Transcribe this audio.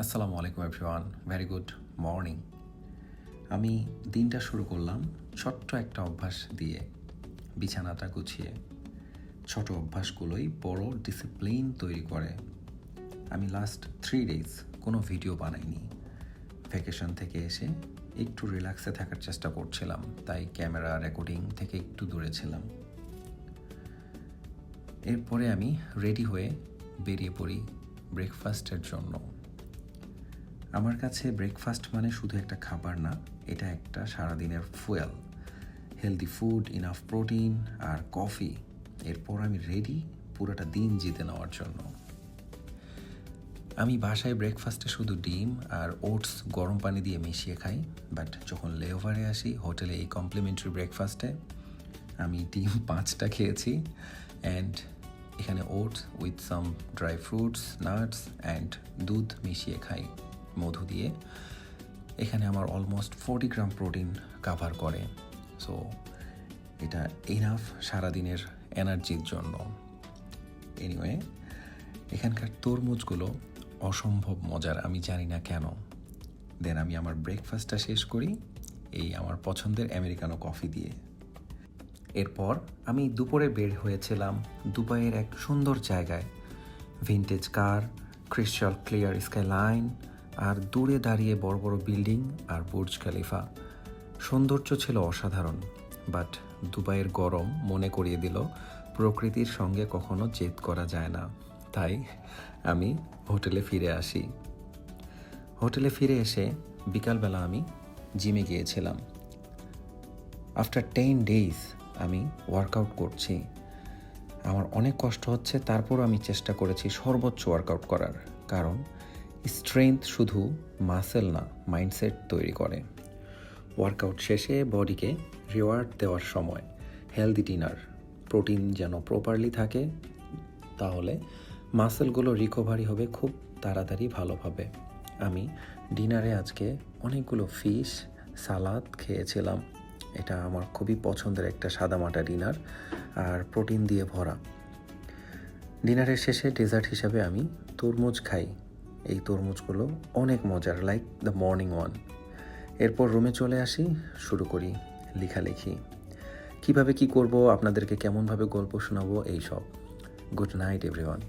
আসসালামু আলাইকুম everyone, very good morning. আমি দিনটা শুরু করলাম ছোট্ট একটা অভ্যাস দিয়ে, বিছানাটা গুছিয়ে। ছোট অভ্যাসগুলোই বড় ডিসিপ্লিন তৈরি করে। আমি লাস্ট 3 days কোনো ভিডিও বানাইনি। ভ্যাকেশন থেকে এসে একটু রিল্যাক্সে থাকার চেষ্টা করছিলাম, তাই ক্যামেরা রেকর্ডিং থেকে একটু দূরে ছিলাম। এরপরে আমি রেডি হয়ে বেরিয়ে পড়ি ব্রেকফাস্টের জন্য। আমার কাছে ব্রেকফাস্ট মানে শুধু একটা খাবার না, এটা একটা সারাদিনের fuel. Healthy food, enough protein আর কফি। এরপর আমি রেডি পুরোটা দিন জিতে নেওয়ার জন্য। আমি বাসায় ব্রেকফাস্টে শুধু ডিম আর ওটস গরম পানি দিয়ে মিশিয়ে খাই, বাট যখন লেওভারে আসি হোটেলে এই কমপ্লিমেন্টারি ব্রেকফাস্টে আমি ডিম 5টা খেয়েছি অ্যান্ড এখানে oats with some dry fruits, nuts and দুধ মিশিয়ে খাই মধু দিয়ে। এখানে আমার অলমোস্ট 40 গ্রাম প্রোটিন কাভার করে। সো এটা ইনাফ সারাদিনের এনার্জির জন্য। এনিওয়ে, এখানকার তরমুজগুলো অসম্ভব মজার, আমি জানি না কেন। দেন আমি আমার ব্রেকফাস্টটা শেষ করি এই আমার পছন্দের আমেরিকানো কফি দিয়ে। এরপর আমি দুপুরে বের হয়েছিলাম দুবাইয়ের এক সুন্দর জায়গায়। ভিন্টেজ কার, ক্রিস্টাল ক্লিয়ার স্কাই লাইন আর দূরে দাঁড়িয়ে বড় বড় বিল্ডিং আর বুর্জ খলিফা। সৌন্দর্য ছিল অসাধারণ, বাট দুবাইয়ের গরম মনে করিয়ে দিল প্রকৃতির সঙ্গে কখনো জেদ করা যায় না। তাই আমি হোটেলে ফিরে আসি। হোটেলে ফিরে এসে বিকালবেলা আমি জিমে গিয়েছিলাম। আফটার 10 days আমি ওয়ার্কআউট করছি। আমার অনেক কষ্ট হচ্ছে, তারপরও আমি চেষ্টা করেছি সর্বোচ্চ ওয়ার্কআউট করার, কারণ স্ট্রেংথ শুধু মাসেল না, মাইন্ডসেট তৈরি করে। ওয়ার্কআউট শেষে বডিকে রিওয়ার্ড দেওয়ার সময় হেলদি ডিনার, প্রোটিন যেন প্রপারলি থাকে, তাহলে মাসেলগুলো রিকভারি হবে খুব তাড়াতাড়ি ভালোভাবে। আমি ডিনারে আজকে অনেকগুলো ফিশ সালাদ খেয়েছিলাম। এটা আমার খুবই পছন্দের একটা সাদামাটা ডিনার আর প্রোটিন দিয়ে ভরা। ডিনারের শেষে ডেজার্ট হিসাবে আমি তরমুজ খাই। এই তরমুজগুলো অনেক মজার, লাইক দ্য মর্নিং ওয়ান। এরপর রুমে চলে আসি, শুরু করি লেখালেখি। কিভাবে কি করব, আপনাদেরকে কেমনভাবে গল্প শোনাবো, এইসব। Good night everyone.